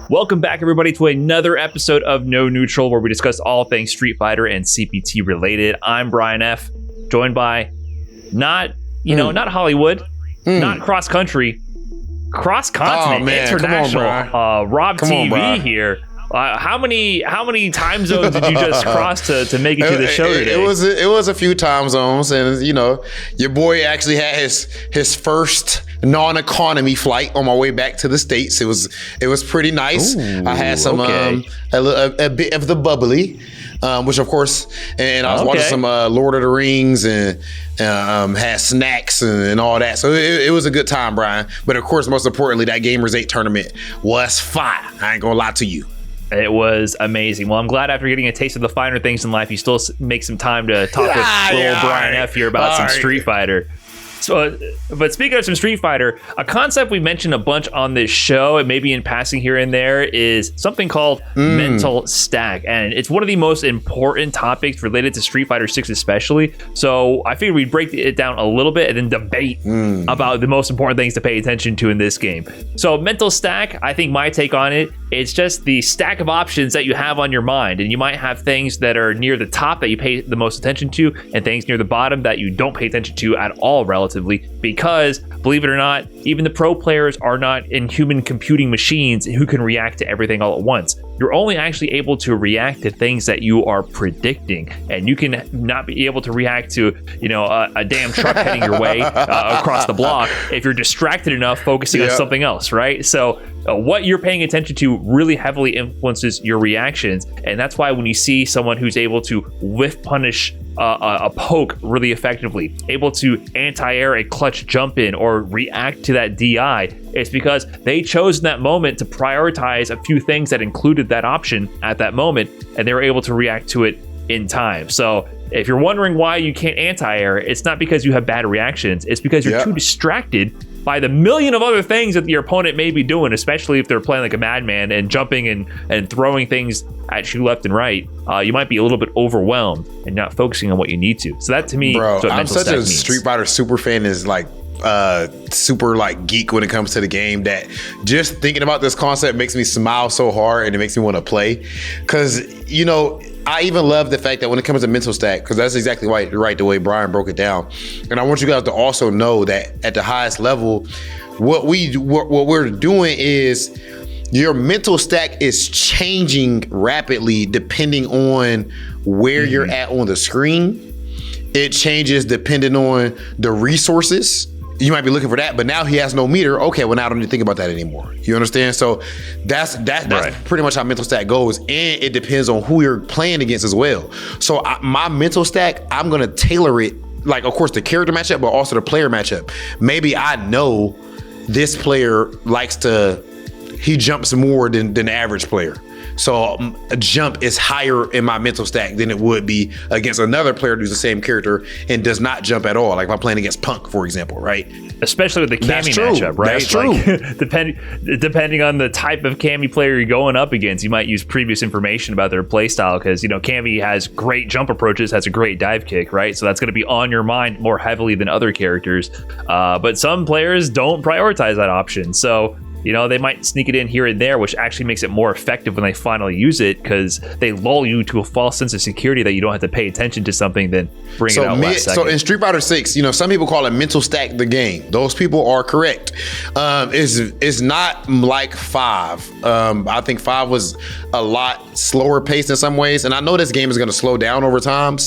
Welcome back, everybody, to another episode of No Neutral, where we discuss all things Street Fighter and CPT related. I'm Brian F., joined by not Hollywood, not cross country, cross continent, international, RobTV here. How many time zones did you just cross to make it to the show today? It was a few time zones, and your boy actually had his first non-economy flight on my way back to the States. It was pretty nice. Ooh, I had some a bit of the bubbly, which of course, and I was watching some Lord of the Rings and had snacks and all that. So it was a good time, Brian. But of course, most importantly, that Gamers 8 tournament was fire. I ain't gonna lie to you. It was amazing. Well, I'm glad after getting a taste of the finer things in life, you still make some time to talk with little Brian F. here about some Street Fighter. So, but speaking of some Street Fighter, a concept we mentioned a bunch on this show, and maybe in passing here and there, is something called mental stack. And it's one of the most important topics related to Street Fighter 6 especially. So I figured we'd break it down a little bit and then debate about the most important things to pay attention to in this game. So mental stack, I think my take on it, it's just the stack of options that you have on your mind. And you might have things that are near the top that you pay the most attention to, and things near the bottom that you don't pay attention to at all relatively. Because, believe it or not, even the pro players are not inhuman computing machines who can react to everything all at once. You're only actually able to react to things that you are predicting, and you can not be able to react to, a damn truck heading your way across the block if you're distracted enough focusing on something else, right? So what you're paying attention to really heavily influences your reactions, and that's why when you see someone who's able to whiff punish a poke really effectively, able to anti-air a clutch jump in or react to that DI, it's because they chose in that moment to prioritize a few things that included that option at that moment, and they were able to react to it in time. So if you're wondering why you can't anti-air, it's not because you have bad reactions, it's because you're too distracted by the million of other things that your opponent may be doing, especially if they're playing like a madman and jumping and throwing things at you left and right. You might be a little bit overwhelmed and not focusing on what you need to. So that to me, bro, is what I'm such a means. Street Fighter super fan, is like super like geek when it comes to the game, that just thinking about this concept makes me smile so hard and it makes me want to play. Because I even love the fact that when it comes to mental stack, because that's exactly right the way Brian broke it down. And I want you guys to also know that at the highest level, what we're doing is your mental stack is changing rapidly depending on where you're at on the screen. It changes depending on the resources. You might be looking for that, but now he has no meter. Okay, well, now I don't need to think about that anymore. You understand? So that's pretty much how mental stack goes, and it depends on who you're playing against as well. So my mental stack, I'm gonna tailor it, like of course the character matchup, but also the player matchup. Maybe I know this player he jumps more than the average player. So a jump is higher in my mental stack than it would be against another player who's the same character and does not jump at all. Like if I'm playing against Punk, for example, right? Especially with the Cammy matchup, right? That's true. Like, depending on the type of Cammy player you're going up against, you might use previous information about their playstyle, because Cammy has great jump approaches, has a great dive kick, right? So that's going to be on your mind more heavily than other characters. But some players don't prioritize that option. So they might sneak it in here and there, which actually makes it more effective when they finally use it, because they lull you to a false sense of security that you don't have to pay attention to something, then bring it out last second. So in Street Fighter 6, some people call it mental stack the game. Those people are correct. It's not like 5. I think 5 was a lot slower paced in some ways, and I know this game is going to slow down over time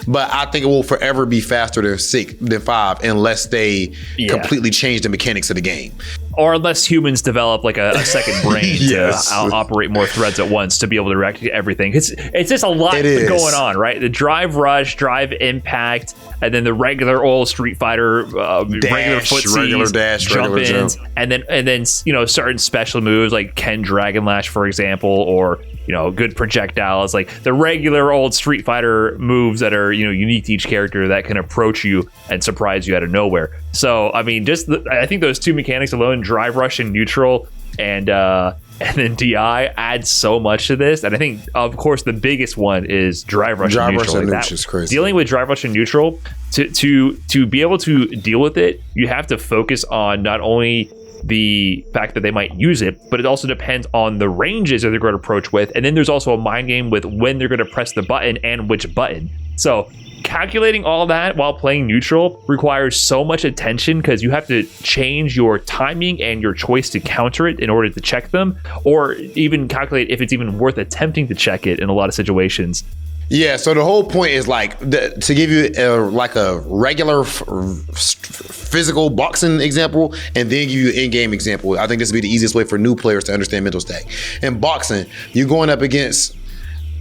but I think it will forever be faster than 5 unless they completely change the mechanics of the game. Or unless humans develop like a second brain to operate more threads at once to be able to react to everything. It's just a lot going on, right? The drive rush, drive impact, and then the regular old Street Fighter regular footsies, regular dash, jump ins, and then certain special moves like Ken Dragon Lash, for example, or good projectiles, like the regular old Street Fighter moves that are unique to each character that can approach you and surprise you out of nowhere. So I mean, I think those two mechanics alone, drive rush and neutral, and then DI, adds so much to this. And I think, of course, the biggest one is drive rush and neutral. Drive rush and neutral is crazy. Dealing with drive rush and neutral, to be able to deal with it, you have to focus on not only the fact that they might use it, but it also depends on the ranges that they're going to approach with. And then there's also a mind game with when they're going to press the button and which button. So calculating all that while playing neutral requires so much attention, because you have to change your timing and your choice to counter it in order to check them, or even calculate if it's even worth attempting to check it in a lot of situations. Yeah, so the whole point is like to give you a regular physical boxing example, and then give you an in-game example. I think this would be the easiest way for new players to understand mental stack. In boxing, you're going up against,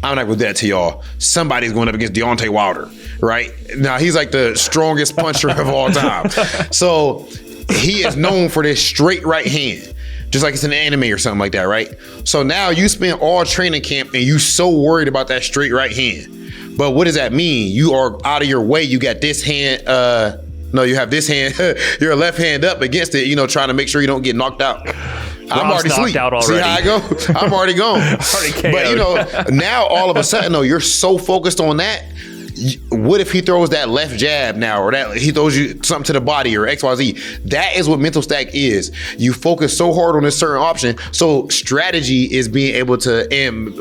I'm not going to do that to y'all, somebody's going up against Deontay Wilder, right? Now, he's like the strongest puncher of all time. So he is known for this straight right hand. Just like it's an anime or something like that, right? So now you spend all training camp and you so worried about that straight right hand. But what does that mean? You are out of your way. You got this hand, you have this hand, your left hand up against it, trying to make sure you don't get knocked out. I'm already asleep. Out already. See how I go? I'm already gone. But now all of a sudden, you're so focused on that. What if he throws that left jab now, or that he throws you something to the body, or XYZ? That is what mental stack is. You focus so hard on a certain option. So strategy is being able to, and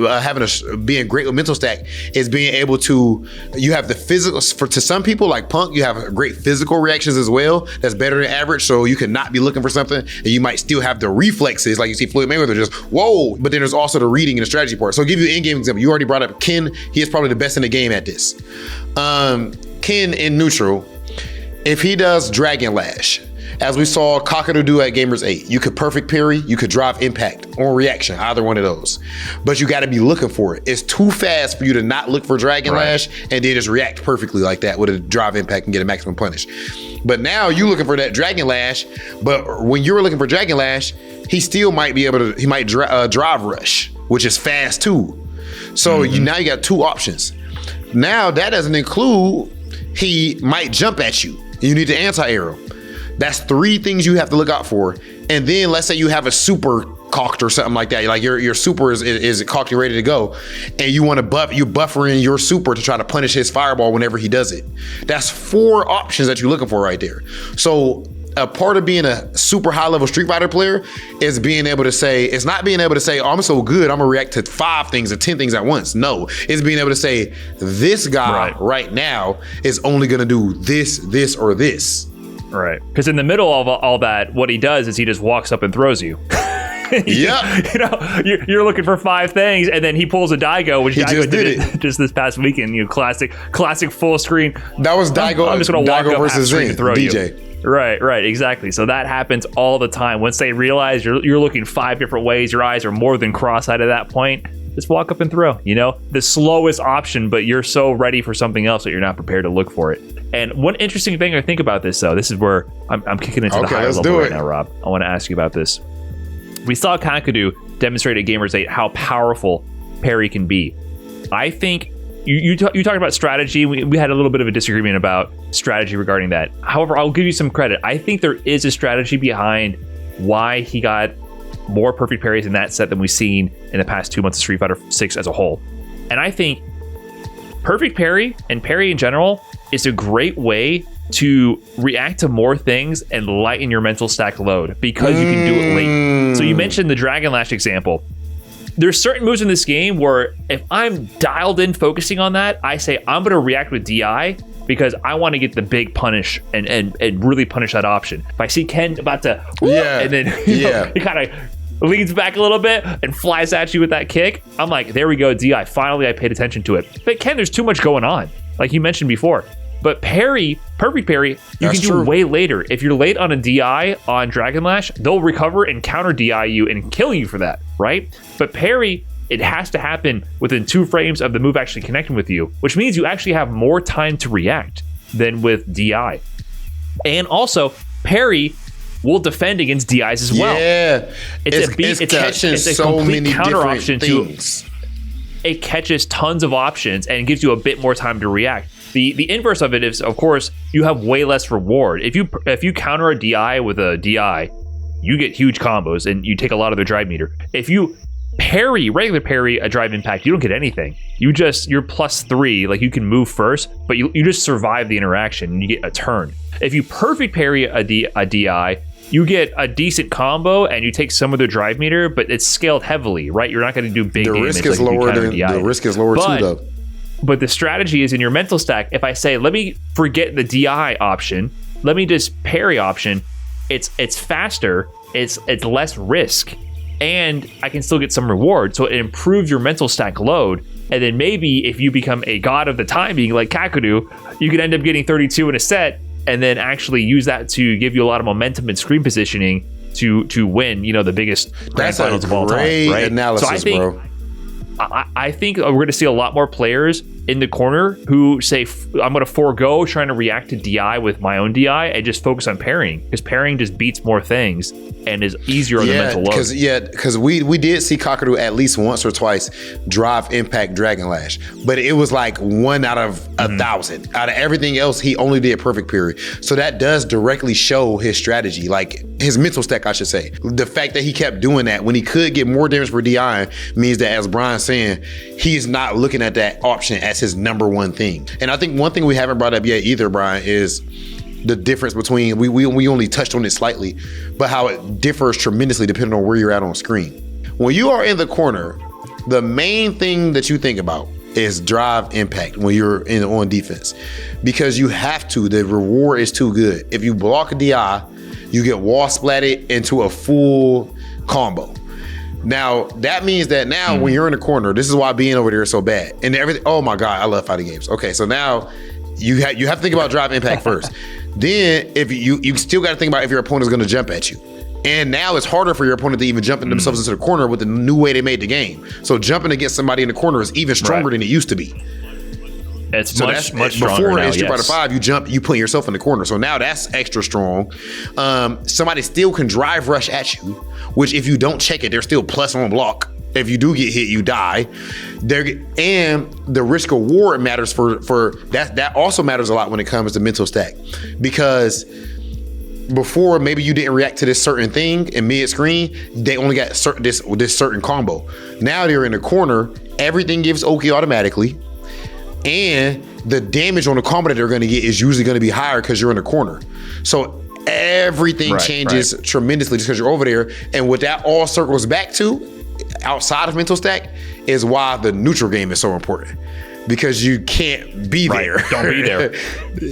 being great with mental stack is being able to, you have the physical, to some people like Punk, you have great physical reactions as well. That's better than average. So you can not be looking for something and you might still have the reflexes. Like you see Floyd Mayweather just, whoa, but then there's also the reading and the strategy part. So I'll give you an in-game example. You already brought up Ken. He is probably the best in the game at this. Ken in neutral, if he does Dragon Lash, as we saw Kakadu do at Gamers 8, you could perfect parry, you could drive impact on reaction, either one of those. But you got to be looking for it. It's too fast for you to not look for Dragon Lash and then just react perfectly like that with a drive impact and get a maximum punish. But now you looking for that Dragon Lash, but when you were looking for Dragon Lash, he still might be able to, he might drive rush, which is fast too. So now you got two options. Now that doesn't include he might jump at you. You need to anti-air him. That's three things you have to look out for. And then let's say you have a super cocked or something like that. Like your super is cocked and ready to go, and you want to you're buffering your super to try to punish his fireball whenever he does it. That's four options that you're looking for right there. So a part of being a super high level Street Fighter player is being able to say, it's not being able to say, oh, I'm so good, I'm gonna react to 5 things or 10 things at once. No, it's being able to say, this guy right now is only gonna do this, this, or this. Right, because in the middle of all that, what he does is he just walks up and throws you. Yeah, you're looking for 5 things, and then he pulls a Daigo, which Daigo did it just this past weekend. Classic full screen. That was Daigo. I'm just gonna walk up versus Zing, throw DJ. You. Right, exactly. So that happens all the time. Once they realize you're looking 5 different ways, your eyes are more than cross-eyed at that point. Just walk up and throw. The slowest option, but you're so ready for something else that you're not prepared to look for it. And one interesting thing I think about this, though, this is where I'm kicking into the higher level right now, Rob. I want to ask you about this. We saw Kakadu demonstrate at Gamers 8 how powerful parry can be. I think you talked about strategy. We had a little bit of a disagreement about strategy regarding that. However, I'll give you some credit. I think there is a strategy behind why he got more perfect parries in that set than we've seen in the past 2 months of Street Fighter 6 as a whole. And I think perfect parry and parry in general is a great way to react to more things and lighten your mental stack load because you can do it late. So you mentioned the Dragon Lash example. There's certain moves in this game where if I'm dialed in focusing on that, I say I'm going to react with DI because I want to get the big punish and really punish that option. If I see Ken about to, and then he kind of leans back a little bit and flies at you with that kick, I'm like, there we go, DI. Finally, I paid attention to it. But Ken, there's too much going on, like you mentioned before. But parry, perfect parry, you can do way later. If you're late on a DI on Dragon Lash, they'll recover and counter DI you and kill you for that, right? But parry, it has to happen within 2 frames of the move actually connecting with you, which means you actually have more time to react than with DI. And also, parry will defend against DIs as well. Yeah, it's a so complete many counter different option things. It catches tons of options and gives you a bit more time to react. The inverse of it is, of course, you have way less reward. If you counter a DI with a DI, you get huge combos and you take a lot of their drive meter. If you regular parry a drive impact, you don't get anything. You're +3, like you can move first, but you just survive the interaction and you get a turn. If you perfect parry a DI, you get a decent combo and you take some of the drive meter, but it's scaled heavily, right? You're not going to do big damage. The risk is lower too, though. But the strategy is in your mental stack. If I say, let me forget the DI option, let me just parry option, it's faster, it's less risk, and I can still get some reward. So it improves your mental stack load. And then maybe if you become a god of the timing like Kakadu, you could end up getting 32 in a set and then actually use that to give you a lot of momentum and screen positioning to win, the biggest grand finals of all time. Right? Great analysis, bro. I think we're going to see a lot more players in the corner who say, I'm going to forego trying to react to DI with my own DI and just focus on parrying, because parrying just beats more things and is easier on the mental load. Because we did see Kakadu at least once or twice drive impact Dragon Lash, but it was like 1 out of 1,000. Out of everything else, he only did perfect parry. So that does directly show his strategy, like his mental stack, I should say. The fact that he kept doing that when he could get more damage for DI means that, as Brian's saying, he's not looking at that option as his number one thing. And I think one thing we haven't brought up yet either, Brian, is the difference between, we only touched on it slightly, but how it differs tremendously depending on where you're at on screen. When you are in the corner, the main thing that you think about is drive impact when you're on defense, because you have to. The reward is too good. If you block a DI, you get wall splatted into a full combo. Now, that means that now when you're in the corner, this is why being over there is so bad. And everything, oh my God, I love fighting games. Okay, so now you have to think about drive impact first. Then if you still got to think about if your opponent is going to jump at you. And now it's harder for your opponent to even jump themselves into the corner with the new way they made the game. So jumping against somebody in the corner is even stronger than it used to be. It's much stronger before now, in Street Fighter V, you put yourself in the corner. So now that's extra strong. Somebody still can drive rush at you, which if you don't check it, they're still plus on block. If you do get hit, you die. And the risk reward matters for that. That also matters a lot when it comes to mental stack, because before maybe you didn't react to this certain thing in mid screen, they only got this certain combo. Now they're in the corner, everything gives Oki automatically. And the damage on the combo that they're going to get is usually going to be higher because you're in the corner. So everything changes tremendously just because you're over there. And what that all circles back to, outside of mental stack, is why the neutral game is so important. Because you can't be there. Don't be there.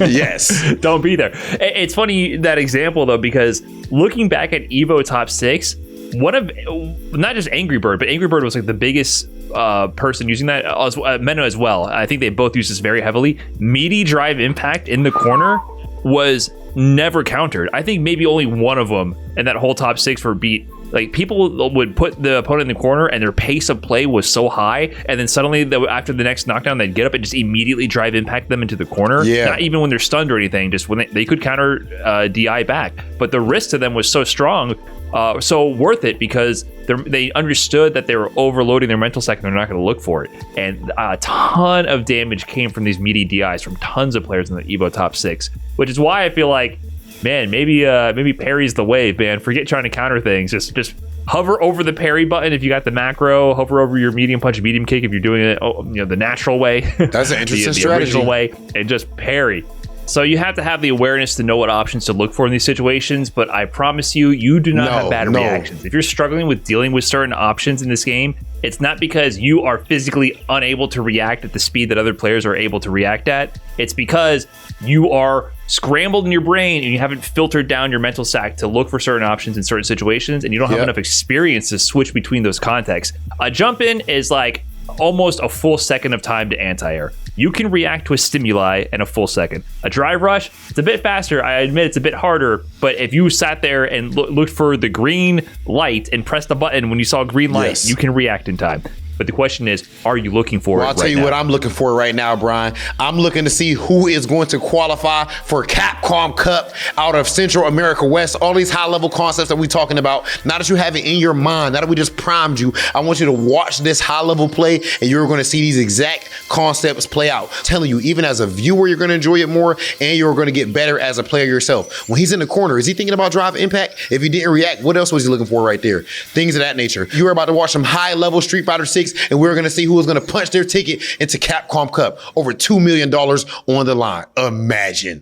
Yes. Don't be there. It's funny, that example, though, because looking back at Evo Top 6, one of, not just Angry Bird, but Angry Bird was like the biggest person using that, Menno as well. I think they both use this very heavily. Meaty drive impact in the corner was never countered. I think maybe only one of them in that whole top 6 for beat. Like, people would put the opponent in the corner and their pace of play was so high, and then suddenly after the next knockdown they'd get up and just immediately drive impact them into the corner. Not even when they're stunned or anything, just when they could counter DI back. But the risk to them was so strong, so worth it, because they understood that they were overloading their mental stack and they're not going to look for it. And a ton of damage came from these meaty DIs from tons of players in the Evo Top 6, which is why I feel like, man, maybe parry's the wave, man. Forget trying to counter things. Just hover over the parry button if you got the macro. Hover over your medium punch, medium kick if you're doing it, the natural way. That's an interesting the strategy. Original way, and just parry. So you have to have the awareness to know what options to look for in these situations, but I promise you do not have bad reactions. If you're struggling with dealing with certain options in this game, it's not because you are physically unable to react at the speed that other players are able to react at. It's because you are scrambled in your brain and you haven't filtered down your mental stack to look for certain options in certain situations, and you don't have enough experience to switch between those contexts. A jump in is like almost a full second of time to anti-air. You can react to a stimuli in a full second. A drive rush, it's a bit faster. I admit it's a bit harder, but if you sat there and looked for the green light and pressed the button when you saw green light, you can react in time. But the question is, are you looking for it right now? I'll tell you what I'm looking for right now, Brian. I'm looking to see who is going to qualify for Capcom Cup out of Central America West. All these high-level concepts that we're talking about, now that you have it in your mind, now that we just primed you, I want you to watch this high-level play, and you're going to see these exact concepts play out. I'm telling you, even as a viewer, you're going to enjoy it more, and you're going to get better as a player yourself. When he's in the corner, is he thinking about drive impact? If he didn't react, what else was he looking for right there? Things of that nature. You are about to watch some high-level Street Fighter 6, and we're going to see who is going to punch their ticket into Capcom Cup. Over $2 million on the line. Imagine.